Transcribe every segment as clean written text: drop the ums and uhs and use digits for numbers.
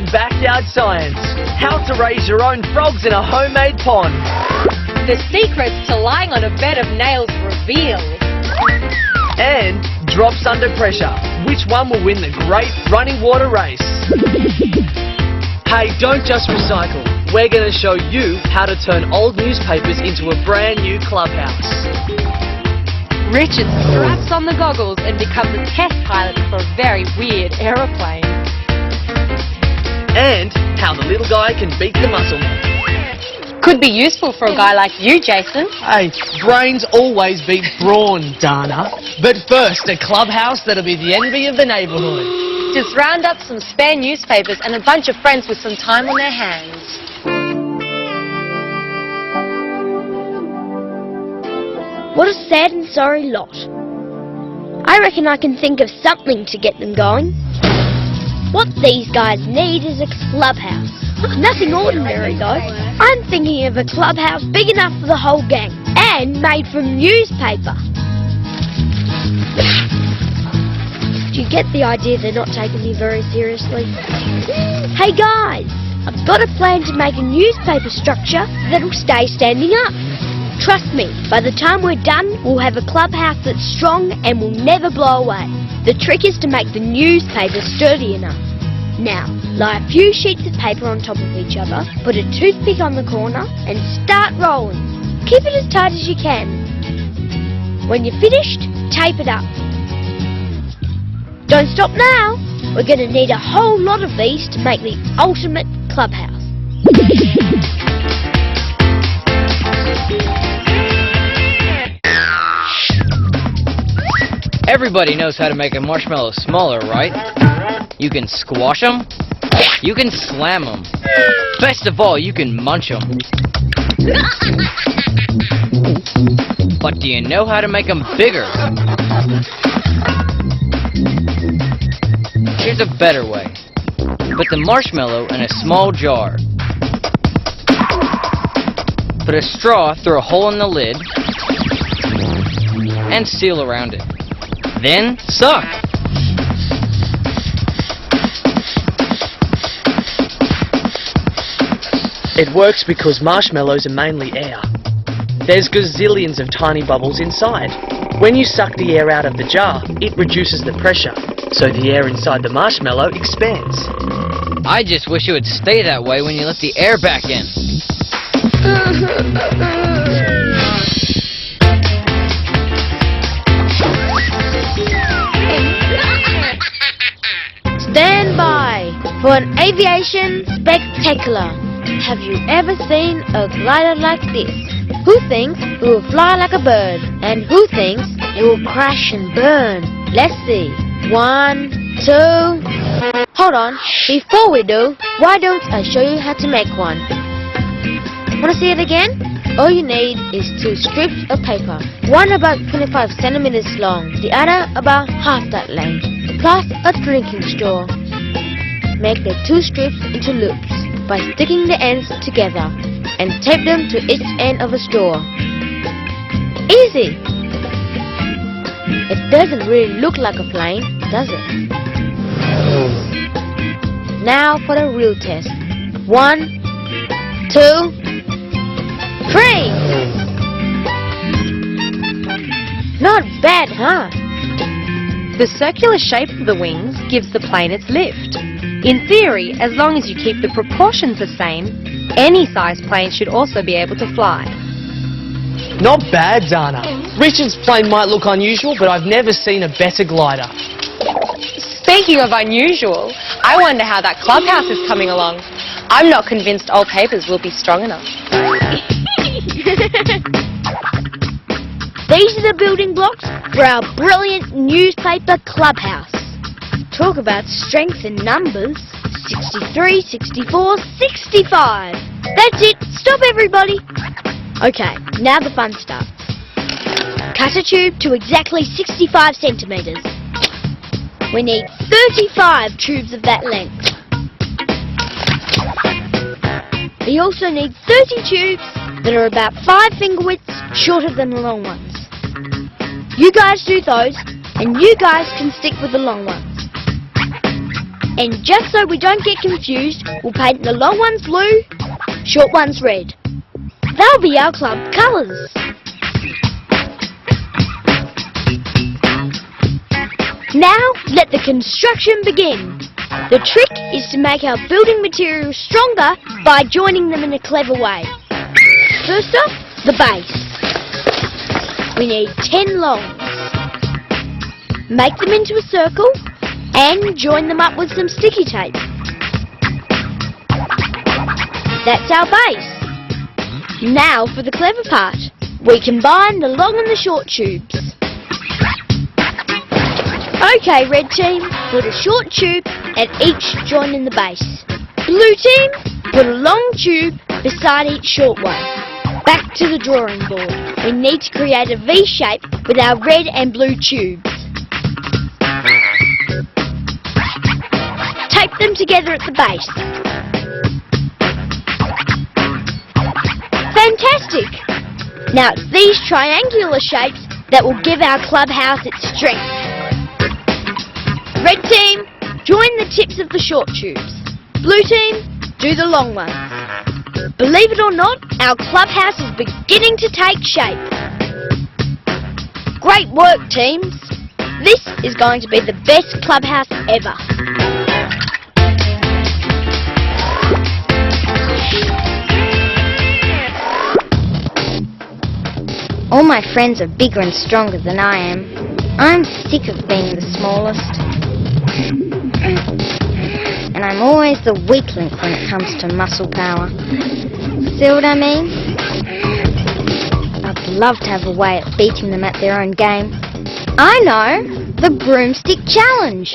on Backyard Science. How to raise your own frogs in a homemade pond. The secrets to lying on a bed of nails revealed. And drops under pressure. Which one will win the great running water race? Hey, don't just recycle. We're going to show you how to turn old newspapers into a brand new clubhouse. Richard straps on the goggles and becomes a test pilot for a very weird aeroplane. And how the little guy can beat the muscle man. Could be useful for a guy like you, Jason. Hey, brains always beat brawn, Dana. But first, a clubhouse that'll be the envy of the neighbourhood. Just round up some spare newspapers and a bunch of friends with some time on their hands. What a sad and sorry lot. I reckon I can think of something to get them going. What these guys need is a clubhouse. Nothing ordinary though. I'm thinking of a clubhouse big enough for the whole gang and made from newspaper. Do you get the idea they're not taking me very seriously? Hey guys, I've got a plan to make a newspaper structure that'll stay standing up. Trust me, by the time we're done, we'll have a clubhouse that's strong and will never blow away. The trick is to make the newspaper sturdy enough. Now, lie a few sheets of paper on top of each other, put a toothpick on the corner and start rolling. Keep it as tight as you can. When you're finished, tape it up. Don't stop now. We're going to need a whole lot of these to make the ultimate clubhouse. Everybody knows how to make a marshmallow smaller, right? You can squash them, you can slam them. Best of all, you can munch them. But do you know how to make them bigger? Here's a better way. Put the marshmallow in a small jar. Put a straw through a hole in the lid and seal around it. Then suck. It works because marshmallows are mainly air. There's gazillions of tiny bubbles inside. When you suck the air out of the jar, it reduces the pressure, so the air inside the marshmallow expands. I just wish it would stay that way when you let the air back in. Stand by for an aviation spectacular. Have you ever seen a glider like this? Who thinks it will fly like a bird? And who thinks it will crash and burn? Let's see. 1, 2... Hold on. Before we do, why don't I show you how to make one? Wanna see it again? All you need is 2 strips of paper. One about 25 centimeters long, the other about half that length, plus a drinking straw. Make the 2 strips into loops by sticking the ends together and tape them to each end of a straw. Easy! It doesn't really look like a plane, does it? Now for the real test. 1, 2, 3! Not bad, huh? The circular shape of the wings gives the plane its lift. In theory, as long as you keep the proportions the same, any size plane should also be able to fly. Not bad, Dana. Richard's plane might look unusual, but I've never seen a better glider. Speaking of unusual, I wonder how that clubhouse is coming along. I'm not convinced old papers will be strong enough. These are the building blocks for our brilliant newspaper clubhouse. Talk about strength in numbers. 63, 64, 65. That's it. Stop, everybody. Okay, now the fun starts. Cut a tube to exactly 65 centimeters. We need 35 tubes of that length. We also need 30 tubes that are about 5 finger widths shorter than the long ones. You guys do those, and you guys can stick with the long ones. And just so we don't get confused, we'll paint the long ones blue, short ones red. They'll be our club colours. Now, let the construction begin. The trick is to make our building materials stronger by joining them in a clever way. First off, the base. We need 10 longs. Make them into a circle and join them up with some sticky tape. That's our base. Now for the clever part. We combine the long and the short tubes. Okay, red team, put a short tube at each joint in the base. Blue team, put a long tube beside each short one. Back to the drawing board. We need to create a V shape with our red and blue tubes. Tape them together at the base. Fantastic! Now it's these triangular shapes that will give our clubhouse its strength. Red team, join the tips of the short tubes. Blue team, do the long ones. Believe it or not, our clubhouse is beginning to take shape. Great work, teams. This is going to be the best clubhouse ever. All my friends are bigger and stronger than I am. I'm sick of being the smallest. And I'm always the weak link when it comes to muscle power. See what I mean? I'd love to have a way at beating them at their own game. I know! The Broomstick Challenge!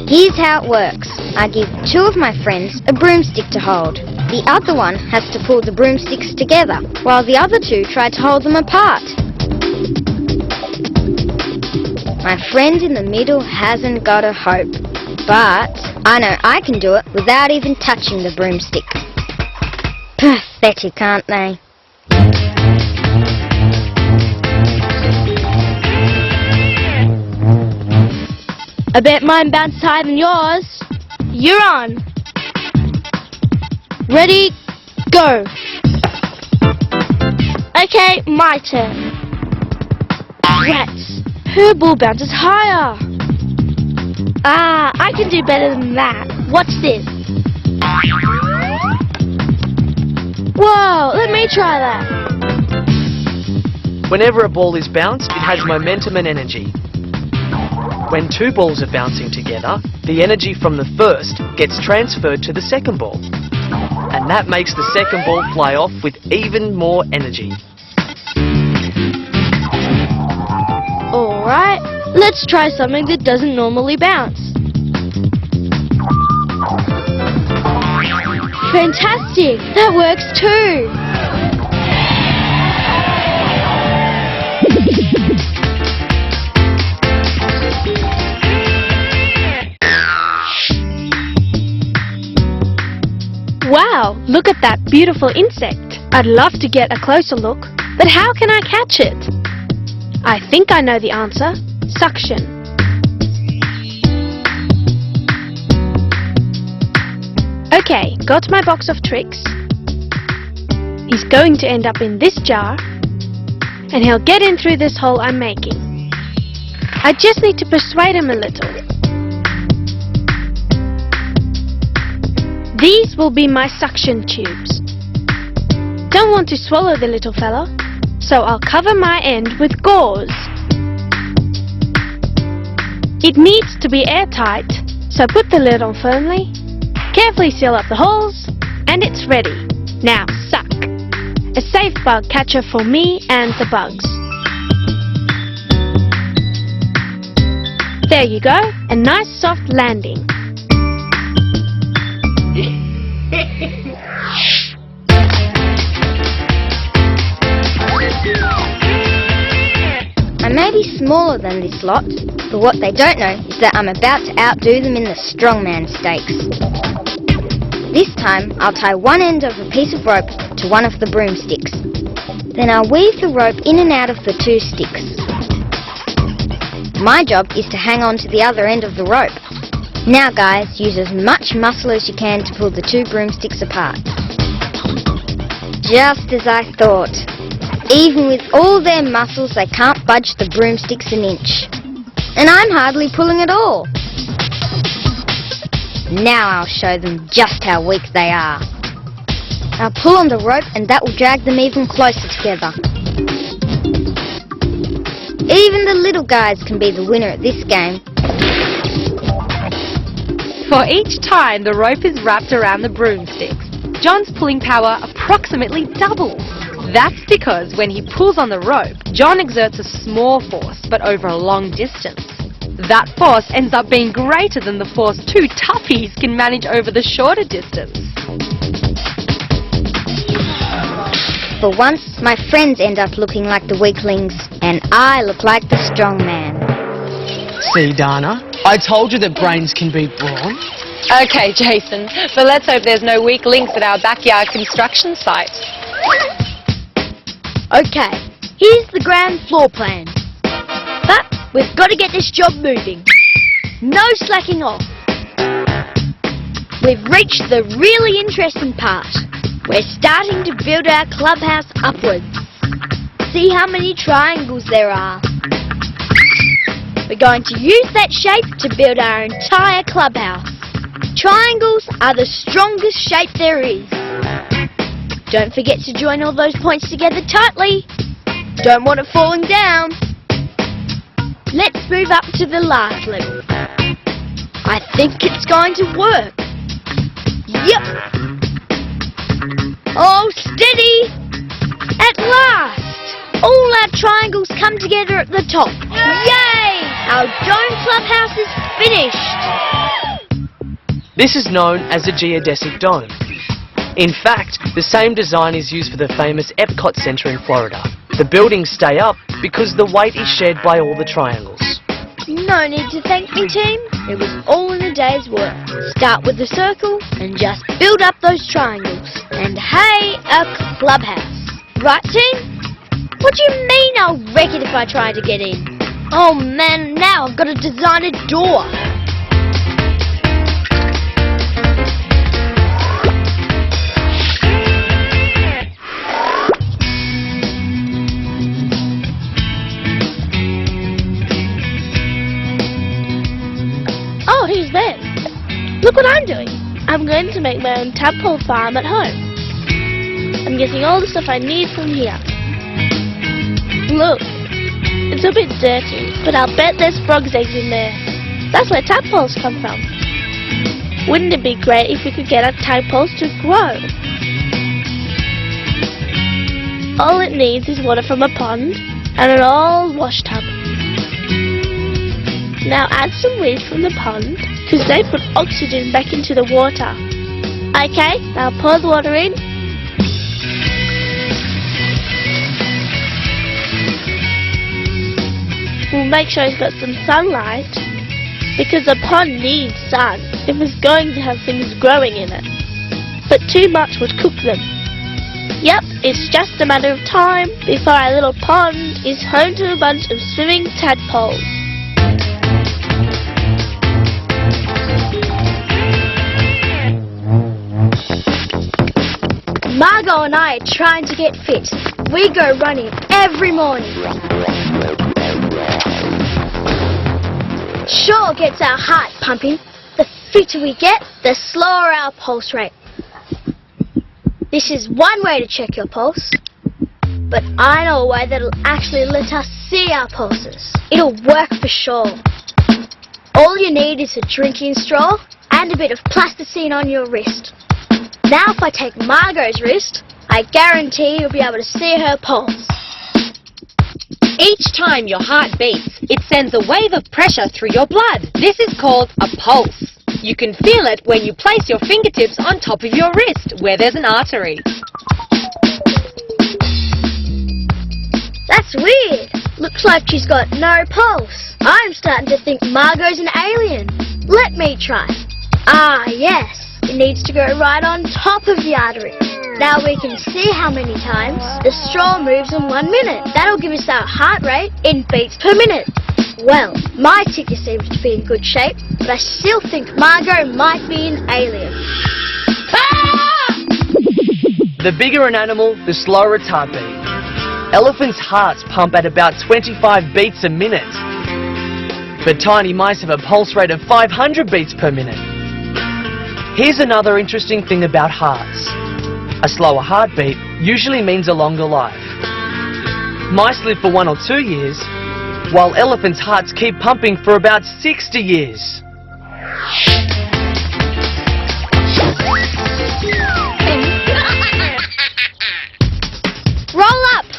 Here's how it works. I give 2 of my friends a broomstick to hold. The other one has to pull the broomsticks together, while the other 2 try to hold them apart. My friend in the middle hasn't got a hope, but I know I can do it without even touching the broomstick. Pathetic, aren't they? I bet mine bounced higher than yours. You're on. Ready, go. Okay, my turn. Rats, her ball bounces higher. I can do better than that. Watch this. Whoa, let me try that. Whenever a ball is bounced, it has momentum and energy. When 2 balls are bouncing together, the energy from the first gets transferred to the second ball. And that makes the second ball fly off with even more energy. Alright, let's try something that doesn't normally bounce. Fantastic! That works too! Wow, look at that beautiful insect. I'd love to get a closer look, but how can I catch it? I think I know the answer. Suction. Okay, got my box of tricks. He's going to end up in this jar, and he'll get in through this hole I'm making. I just need to persuade him a little. These will be my suction tubes. Don't want to swallow the little fella, so I'll cover my end with gauze. It needs to be airtight, so put the lid on firmly, carefully seal up the holes, and it's ready. Now suck. A safe bug catcher for me and the bugs. There you go, a nice soft landing. I may be smaller than this lot, but what they don't know is that I'm about to outdo them in the Strongman Stakes. This time, I'll tie one end of a piece of rope to one of the broomsticks. Then I'll weave the rope in and out of the 2 sticks. My job is to hang on to the other end of the rope. Now guys, use as much muscle as you can to pull the two broomsticks apart. Just as I thought. Even with all their muscles, they can't budge the broomsticks an inch. And I'm hardly pulling at all. Now I'll show them just how weak they are. I'll pull on the rope and that will drag them even closer together. Even the little guys can be the winner at this game. For each time the rope is wrapped around the broomsticks, John's pulling power approximately doubles. That's because when he pulls on the rope, John exerts a small force, but over a long distance. That force ends up being greater than the force two toughies can manage over the shorter distance. For once, my friends end up looking like the weaklings, and I look like the strong man. See, Dana? I told you that brains can beat brawn. Okay, Jason, but let's hope there's no weak links at our backyard construction site. Okay, here's the grand floor plan. But we've got to get this job moving. No slacking off. We've reached the really interesting part. We're starting to build our clubhouse upwards. See how many triangles there are. We're going to use that shape to build our entire clubhouse. Triangles are the strongest shape there is. Don't forget to join all those points together tightly. Don't want it falling down. Let's move up to the last level. I think it's going to work. Yep. Oh, steady! At last! All our triangles come together at the top. Yay! Our dome clubhouse is finished. This is known as a geodesic dome. In fact, the same design is used for the famous Epcot Center in Florida. The buildings stay up because the weight is shared by all the triangles. No need to thank me, team. It was all in a day's work. Start with the circle and just build up those triangles. And hey, a clubhouse. Right, team? What do you mean I'll wreck it if I try to get in? Oh man, now I've got to design a door. Oh, who's there? Look what I'm doing. I'm going to make my own Tadpole Farm at home. I'm getting all the stuff I need from here. Look, it's a bit dirty, but I'll bet there's frogs' eggs in there. That's where tadpoles come from. Wouldn't it be great if we could get our tadpoles to grow? All it needs is water from a pond and an old wash tub. Now add some weeds from the pond because they put oxygen back into the water. Okay, now pour the water in. We'll make sure it's got some sunlight because a pond needs sun if it's going to have things growing in it. But too much would cook them. Yep, it's just a matter of time before our little pond is home to a bunch of swimming tadpoles. Margot and I are trying to get fit. We go running every morning. Sure gets our heart pumping. The fitter we get, the slower our pulse rate. This is one way to check your pulse. But I know a way that'll actually let us see our pulses. It'll work for sure. All you need is a drinking straw and a bit of plasticine on your wrist. Now if I take Margot's wrist, I guarantee you'll be able to see her pulse. Each time your heart beats, it sends a wave of pressure through your blood. This is called a pulse. You can feel it when you place your fingertips on top of your wrist, where there's an artery. That's weird. Looks like she's got no pulse. I'm starting to think Margot's an alien. Let me try. Ah, yes. It needs to go right on top of the artery. Now we can see how many times the straw moves in 1 minute. That'll give us our heart rate in beats per minute. Well, my ticker seems to be in good shape, but I still think Margot might be an alien. The bigger an animal, the slower its heartbeat. Elephants' hearts pump at about 25 beats a minute. But tiny mice have a pulse rate of 500 beats per minute. Here's another interesting thing about hearts. A slower heartbeat usually means a longer life. Mice live for 1 or 2 years, while elephants' hearts keep pumping for about 60 years.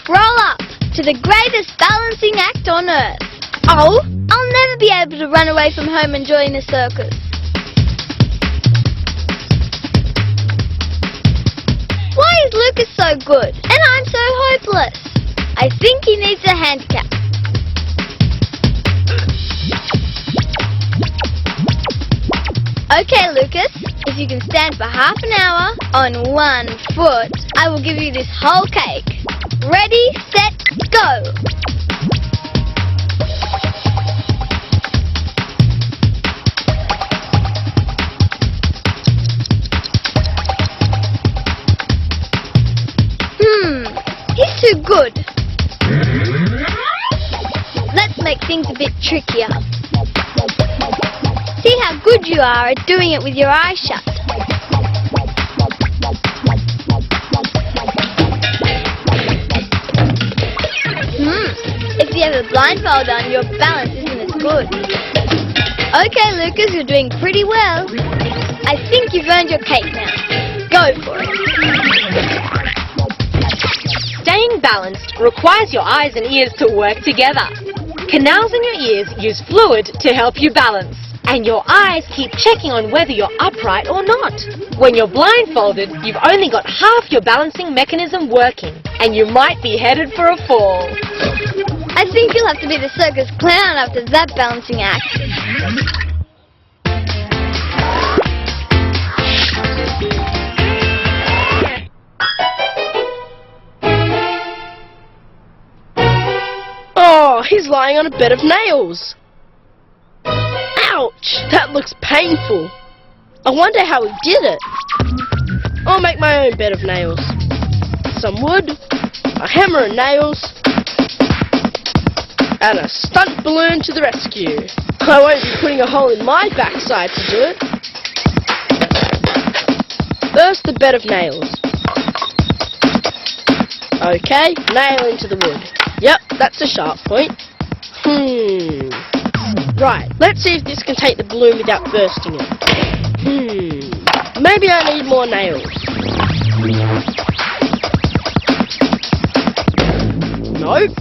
Roll up to the greatest balancing act on earth. Oh, I'll never be able to run away from home and join a circus. Why is Lucas so good and I'm so hopeless? I think he needs a handicap. Okay, Lucas, if you can stand for half an hour on 1 foot, I will give you this whole cake. Ready, set, go! He's too good. Let's make things a bit trickier. See how good you are at doing it with your eyes shut. If you have a blindfold on, your balance isn't as good. Okay, Lucas, you're doing pretty well. I think you've earned your cake now. Go for it. Staying balanced requires your eyes and ears to work together. Canals in your ears use fluid to help you balance. And your eyes keep checking on whether you're upright or not. When you're blindfolded, you've only got half your balancing mechanism working, and you might be headed for a fall. I think you'll have to be the circus clown after that balancing act. Oh, he's lying on a bed of nails. Ouch! That looks painful. I wonder how he did it. I'll make my own bed of nails. Some wood, a hammer and nails, and a stunt balloon to the rescue. I won't be putting a hole in my backside to do it. First, the bed of nails. Okay, nail into the wood. Yep, that's a sharp point. Right, let's see if this can take the balloon without bursting it. Maybe I need more nails. Nope.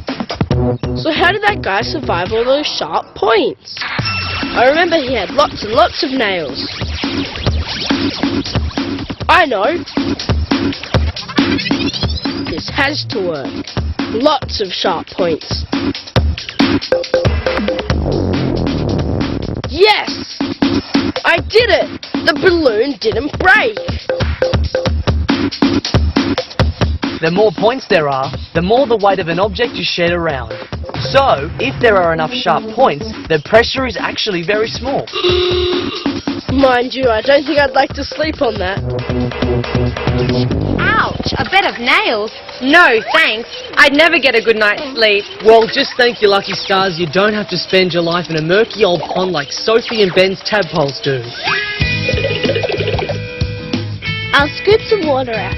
So how did that guy survive all those sharp points? I remember he had lots and lots of nails. I know. This has to work. Lots of sharp points. Yes! I did it! The balloon didn't break! The more points there are, the more the weight of an object you shed around. So, if there are enough sharp points, the pressure is actually very small. Mind you, I don't think I'd like to sleep on that. Ouch! A bed of nails? No, thanks. I'd never get a good night's sleep. Well, just thank your lucky stars you don't have to spend your life in a murky old pond like Sophie and Ben's tadpoles do. I'll scoop some water out.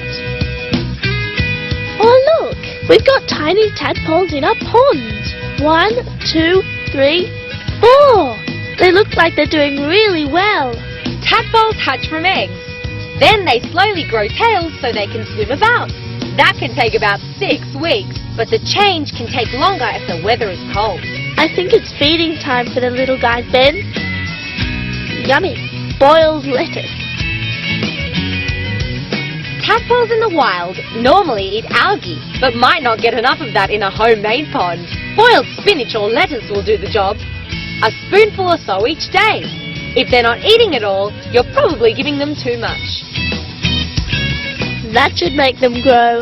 Oh look! We've got tiny tadpoles in our pond. 1, 2, 3, 4. They look like they're doing really well. Tadpoles hatch from eggs. Then they slowly grow tails so they can swim about. That can take about 6 weeks, but the change can take longer if the weather is cold. I think it's feeding time for the little guys, Ben. Yummy. Boiled lettuce. Tadpoles in the wild normally eat algae, but might not get enough of that in a homemade pond. Boiled spinach or lettuce will do the job. A spoonful or so each day. If they're not eating it all, you're probably giving them too much. That should make them grow.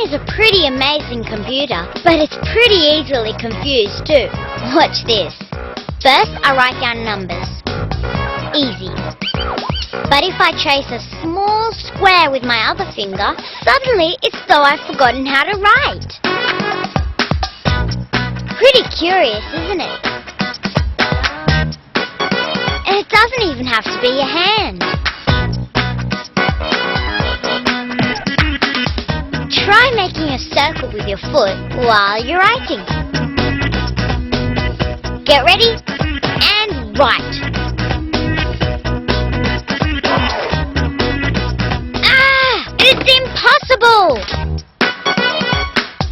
is a pretty amazing computer, but it's pretty easily confused too. Watch this. First, I write down numbers. Easy. But if I trace a small square with my other finger, suddenly it's though I've forgotten how to write. Pretty curious, isn't it? And it doesn't even have to be your hand. Try making a circle with your foot while you're writing. Get ready and write. Ah! It's impossible!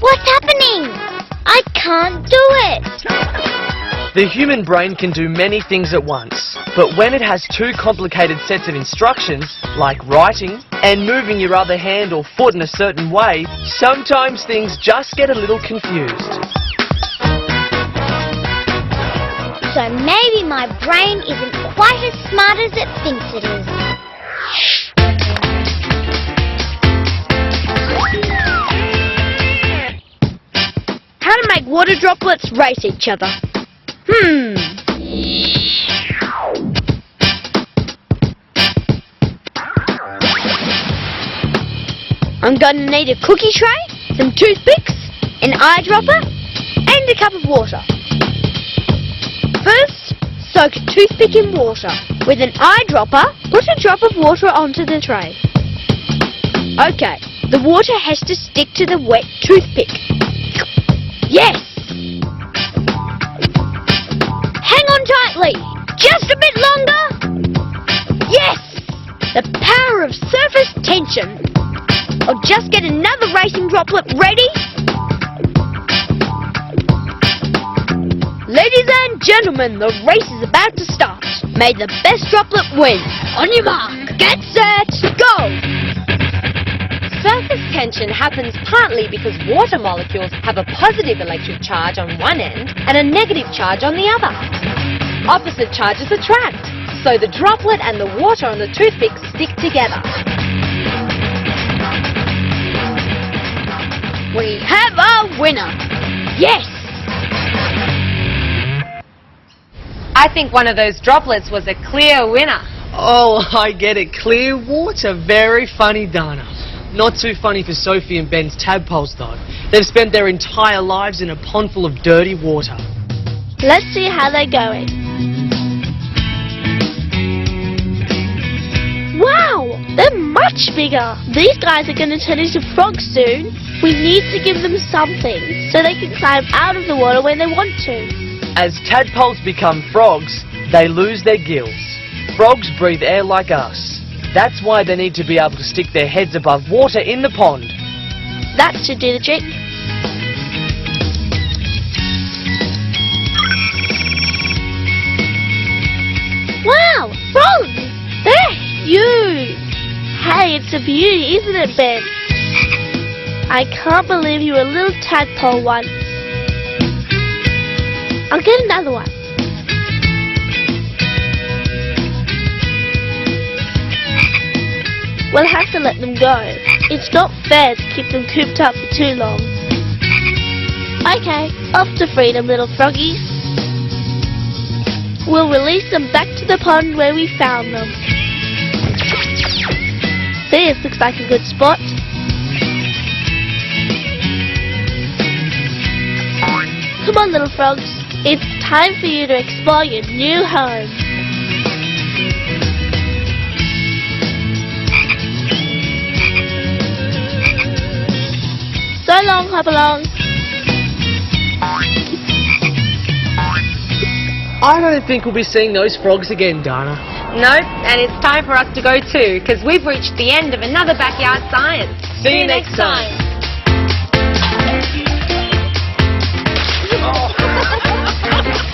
What's happening? I can't do it! The human brain can do many things at once, but when it has two complicated sets of instructions, like writing and moving your other hand or foot in a certain way, sometimes things just get a little confused. So maybe my brain isn't quite as smart as it thinks it is. How to make water droplets race each other. I'm going to need a cookie tray, some toothpicks, an eyedropper, and a cup of water. First, soak a toothpick in water. With an eyedropper, put a drop of water onto the tray. Okay, the water has to stick to the wet toothpick. Yes! Hang on tightly! Just a bit longer! Yes! The power of surface tension. I'll just get another racing droplet ready. Ladies and gentlemen, the race is about to start. May the best droplet win. On your mark, get set, go! Surface tension happens partly because water molecules have a positive electric charge on one end and a negative charge on the other. Opposite charges attract, so the droplet and the water on the toothpick stick together. We have a winner. Yes! I think one of those droplets was a clear winner. Oh, I get it. Clear water. Very funny, Dana. Not too funny for Sophie and Ben's tadpoles, though. They've spent their entire lives in a pond full of dirty water. Let's see how they're going. Wow! They're much bigger. These guys are going to turn into frogs soon. We need to give them something so they can climb out of the water when they want to. As tadpoles become frogs, they lose their gills. Frogs breathe air like us. That's why they need to be able to stick their heads above water in the pond. That should do the trick. Wow! Frogs! They're huge! Hey, it's a beauty, isn't it, Ben? I can't believe you're a little tadpole one. I'll get another one. We'll have to let them go. It's not fair to keep them cooped up for too long. Okay, off to freedom, little froggies. We'll release them back to the pond where we found them. This looks like a good spot. Come on, little frogs. It's time for you to explore your new home. So long, Hopalong. I don't think we'll be seeing those frogs again, Dana. Nope, and it's time for us to go too, because we've reached the end of another Backyard Science. See you next time. Oh.